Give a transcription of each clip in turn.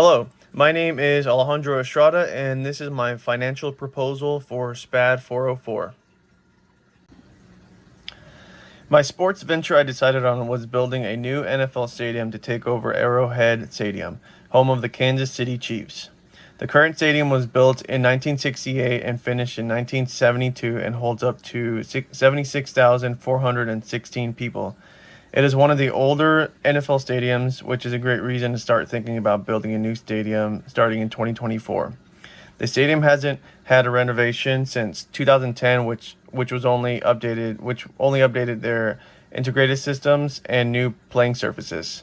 Hello, my name is Alejandro Estrada, and this is my financial proposal for SPAD 404. My sports venture I decided on was building a new NFL stadium to take over Arrowhead Stadium, home of the Kansas City Chiefs. The current stadium was built in 1968 and finished in 1972 and holds up to 76,416 people. It is one of the older NFL stadiums, which is a great reason to start thinking about building a new stadium starting in 2024. The stadium hasn't had a renovation since 2010, which only updated their integrated systems and new playing surface.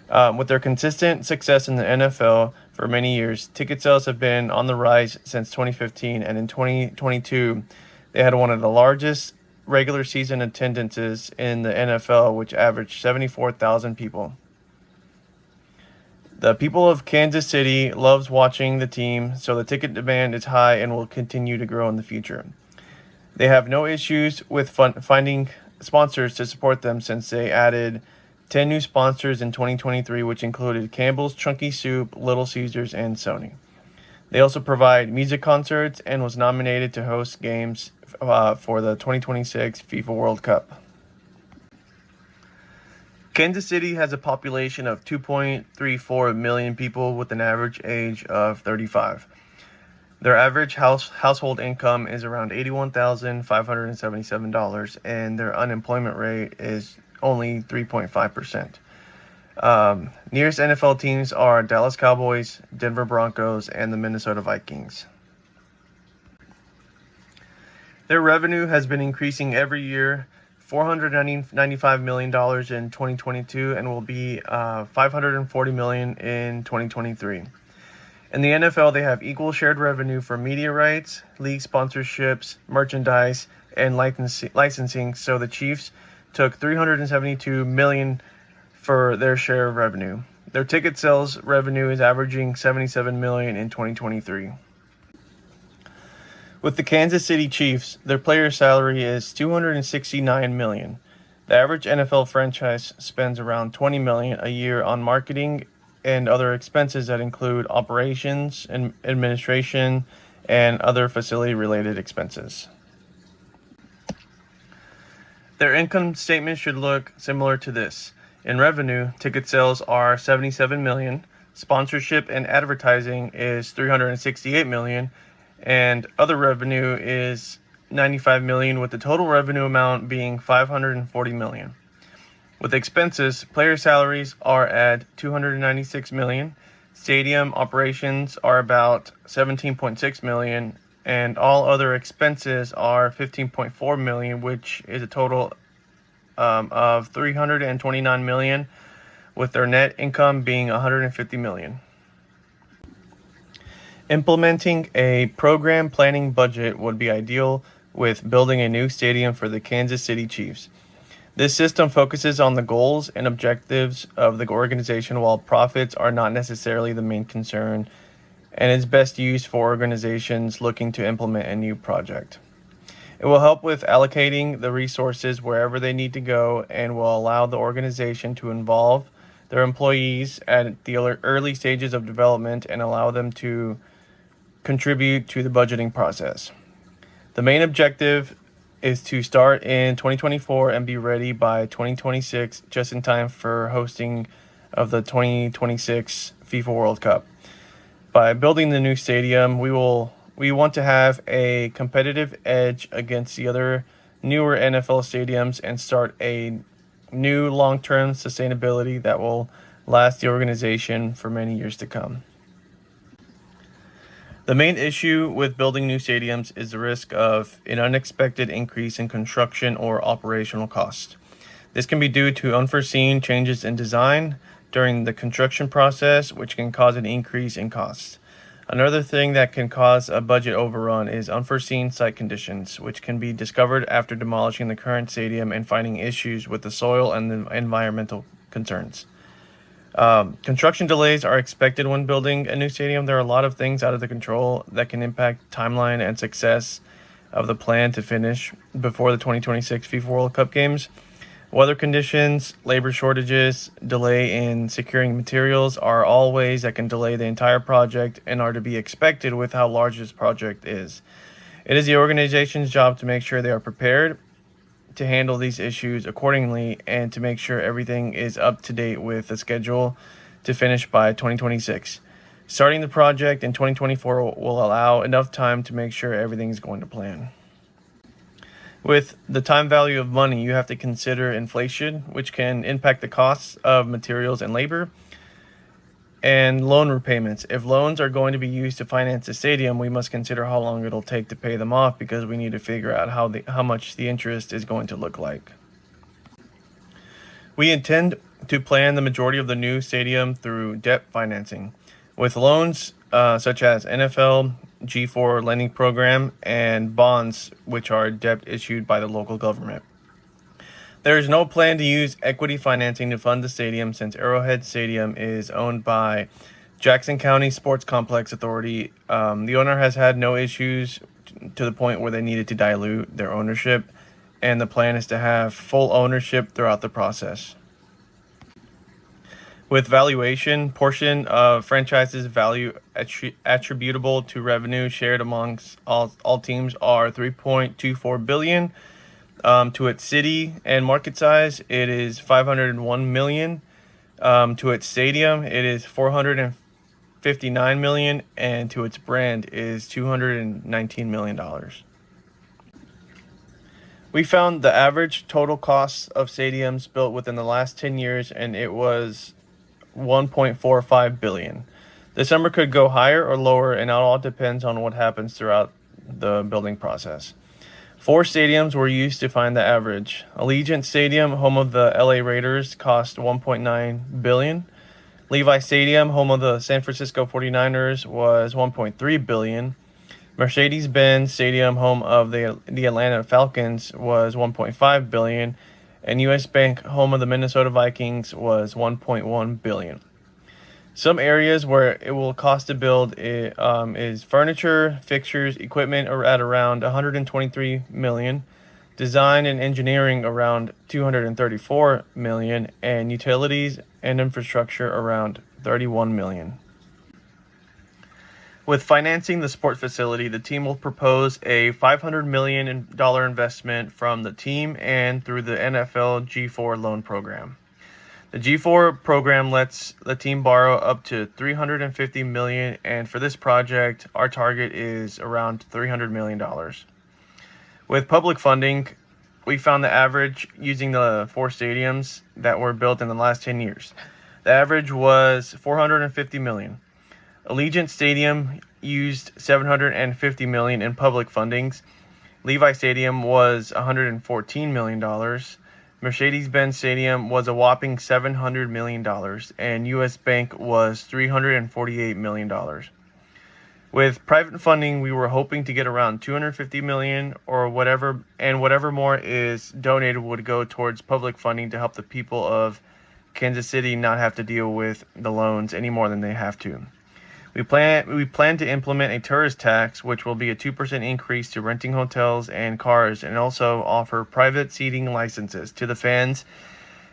With their consistent success in the NFL for many years, ticket sales have been on the rise since 2015, and in 2022, they had one of the largest regular season attendances in the NFL, which averaged 74,000 people. The people of Kansas City loves watching the team, so the ticket demand is high and will continue to grow in the future. They have no issues with finding sponsors to support them since they added 10 new sponsors in 2023, which included Campbell's Chunky Soup, Little Caesars, and Sony. They also provide music concerts and was nominated to host games for the 2026 FIFA World Cup. Kansas City has a population of 2.34 million people with an average age of 35. Their average household income is around $81,577, and their unemployment rate is only 3.5%. Nearest NFL teams are Dallas Cowboys, Denver Broncos, and the Minnesota Vikings. Their revenue has been increasing every year, $495 million in 2022, and will be $540 million in 2023. In the NFL, they have equal shared revenue for media rights, league sponsorships, merchandise, and licensing. So the Chiefs took $372 million for their share of revenue. Their ticket sales revenue is averaging $77 million in 2023. With the Kansas City Chiefs, their player salary is $269 million. The average NFL franchise spends around $20 million a year on marketing and other expenses that include operations and administration and other facility-related expenses. Their income statement should look similar to this. In revenue, ticket sales are $77 million, sponsorship and advertising is $368 million, and other revenue is $95 million, with the total revenue amount being $540 million. With expenses, player salaries are at $296 million, stadium operations are about $17.6 million, and all other expenses are $15.4 million, which is a total of $329 million, with their net income being $150 million. Implementing a program planning budget would be ideal with building a new stadium for the Kansas City Chiefs. This system focuses on the goals and objectives of the organization, while profits are not necessarily the main concern, and is best used for organizations looking to implement a new project. It will help with allocating the resources wherever they need to go and will allow the organization to involve their employees at the early stages of development and allow them to contribute to the budgeting process. The main objective is to start in 2024 and be ready by 2026, just in time for hosting of the 2026 FIFA World Cup. By building the new stadium, we want to have a competitive edge against the other newer NFL stadiums and start a new long-term sustainability that will last the organization for many years to come. The main issue with building new stadiums is the risk of an unexpected increase in construction or operational cost. This can be due to unforeseen changes in design during the construction process, which can cause an increase in costs. Another thing that can cause a budget overrun is unforeseen site conditions, which can be discovered after demolishing the current stadium and finding issues with the soil and the environmental concerns. Construction delays are expected when building a new stadium. There are a lot of things out of the control that can impact timeline and success of the plan to finish before the 2026 FIFA World Cup games. Weather conditions, labor shortages, delay in securing materials are all ways that can delay the entire project and are to be expected with how large this project is. It is the organization's job to make sure they are prepared to handle these issues accordingly and to make sure everything is up to date with the schedule to finish by 2026. Starting the project in 2024 will allow enough time to make sure everything is going to plan. With the time value of money, you have to consider inflation, which can impact the costs of materials and labor, and loan repayments. If loans are going to be used to finance the stadium, we must consider how long it'll take to pay them off because we need to figure out how much the interest is going to look like. We intend to plan the majority of the new stadium through debt financing, with loans such as NFL G4 lending program and bonds, which are debt issued by the local government. There is no plan to use equity financing to fund the stadium since Arrowhead Stadium is owned by Jackson County Sports Complex Authority. The owner has had no issues to the point where they needed to dilute their ownership, and the plan is to have full ownership throughout the process. With valuation, portion of franchises value attributable to revenue shared amongst all teams are $3.24 billion. To its city and market size, it is $501 million. To its stadium, it is $459 million, and to its brand is $219 million. We found the average total cost of stadiums built within the last 10 years, and it was $1.45 billion. This number could go higher or lower, and it all depends on what happens throughout the building process. 4 stadiums were used to find the average. Allegiant Stadium, home of the LA Raiders, cost $1.9 billion. Levi Stadium, home of the San Francisco 49ers, was $1.3 billion. Mercedes-Benz Stadium, home of the Atlanta Falcons, was $1.5 billion. And US Bank, home of the Minnesota Vikings, was $1.1 billion. Some areas where it will cost to build is furniture, fixtures, equipment are at around $123 million, design and engineering around $234 million, and utilities and infrastructure around $31 million. With financing the sport facility, the team will propose a $500 million investment from the team and through the NFL G4 loan program. The G4 program lets the team borrow up to $350 million, and for this project, our target is around $300 million. With public funding, we found the average using the 4 stadiums that were built in the last 10 years. The average was $450 million. Allegiant Stadium used $750 million in public fundings. Levi Stadium was $114 million. Mercedes-Benz Stadium was a whopping $700 million, and US Bank was $348 million. With private funding, we were hoping to get around $250 million or whatever, and whatever more is donated would go towards public funding to help the people of Kansas City not have to deal with the loans any more than they have to. We plan to implement a tourist tax, which will be a 2% increase to renting hotels and cars, and also offer private seating licenses to the fans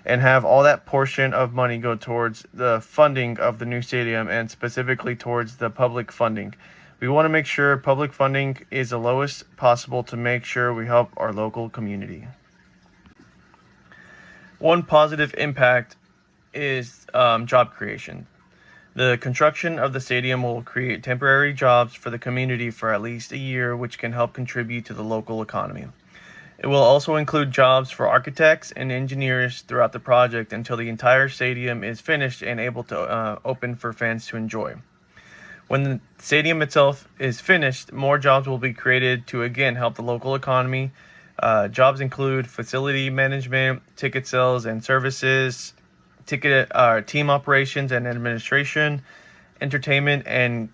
and have all that portion of money go towards the funding of the new stadium and specifically towards the public funding. We want to make sure public funding is the lowest possible to make sure we help our local community. One positive impact is job creation. The construction of the stadium will create temporary jobs for the community for at least a year, which can help contribute to the local economy. It will also include jobs for architects and engineers throughout the project until the entire stadium is finished and able to open for fans to enjoy. When the stadium itself is finished, more jobs will be created to again help the local economy. Jobs include facility management, ticket sales and services, team operations and administration, entertainment and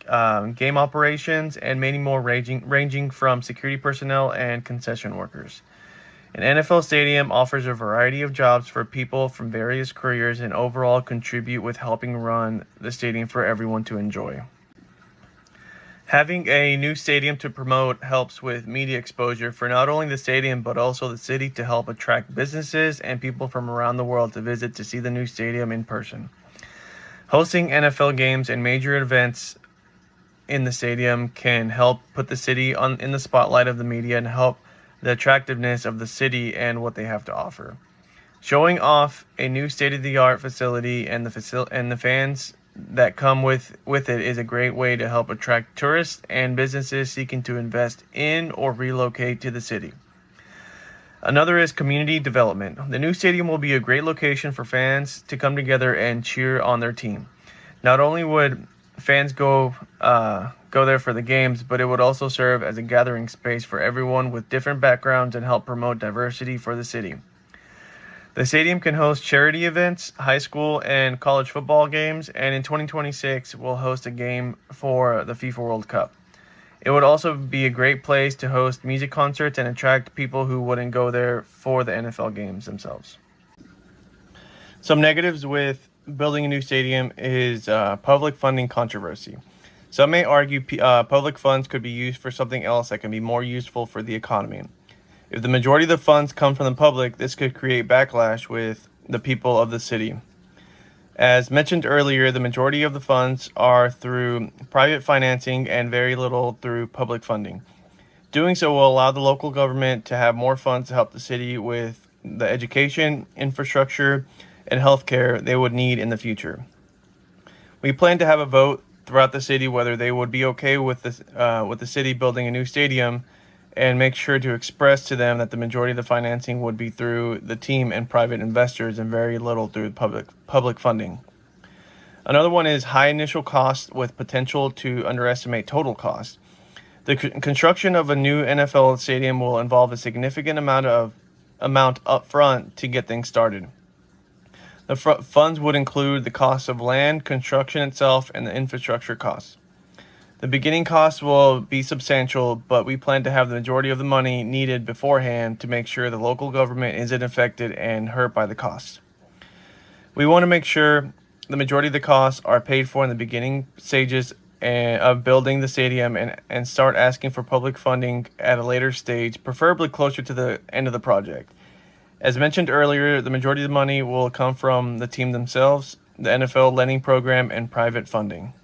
game operations, and many more ranging from security personnel and concession workers. An NFL stadium offers a variety of jobs for people from various careers and overall contribute with helping run the stadium for everyone to enjoy. Having a new stadium to promote helps with media exposure for not only the stadium but also the city to help attract businesses and people from around the world to visit to see the new stadium in person. Hosting NFL games and major events in the stadium can help put the city in the spotlight of the media and help the attractiveness of the city and what they have to offer. Showing off a new state-of-the-art facility and the fans that come with it is a great way to help attract tourists and businesses seeking to invest in or relocate to the city. Another is community development. The new stadium will be a great location for fans to come together and cheer on their team. Not only would fans go there for the games, but it would also serve as a gathering space for everyone with different backgrounds and help promote diversity for the city. The stadium can host charity events, high school and college football games, and in 2026 will host a game for the FIFA World Cup. It would also be a great place to host music concerts and attract people who wouldn't go there for the NFL games themselves. Some negatives with building a new stadium is public funding controversy. Some may argue public funds could be used for something else that can be more useful for the economy. If the majority of the funds come from the public, this could create backlash with the people of the city. As mentioned earlier, the majority of the funds are through private financing and very little through public funding. Doing so will allow the local government to have more funds to help the city with the education, infrastructure, and healthcare they would need in the future. We plan to have a vote throughout the city whether they would be okay with the city building a new stadium, and make sure to express to them that the majority of the financing would be through the team and private investors and very little through public funding. Another one is high initial cost with potential to underestimate total cost. The construction of a new NFL stadium will involve a significant amount upfront to get things started. The funds would include the cost of land, construction itself, and the infrastructure costs. The beginning costs will be substantial, but we plan to have the majority of the money needed beforehand to make sure the local government isn't affected and hurt by the costs. We want to make sure the majority of the costs are paid for in the beginning stages of building the stadium and start asking for public funding at a later stage, preferably closer to the end of the project. As mentioned earlier, the majority of the money will come from the team themselves, the NFL lending program, and private funding.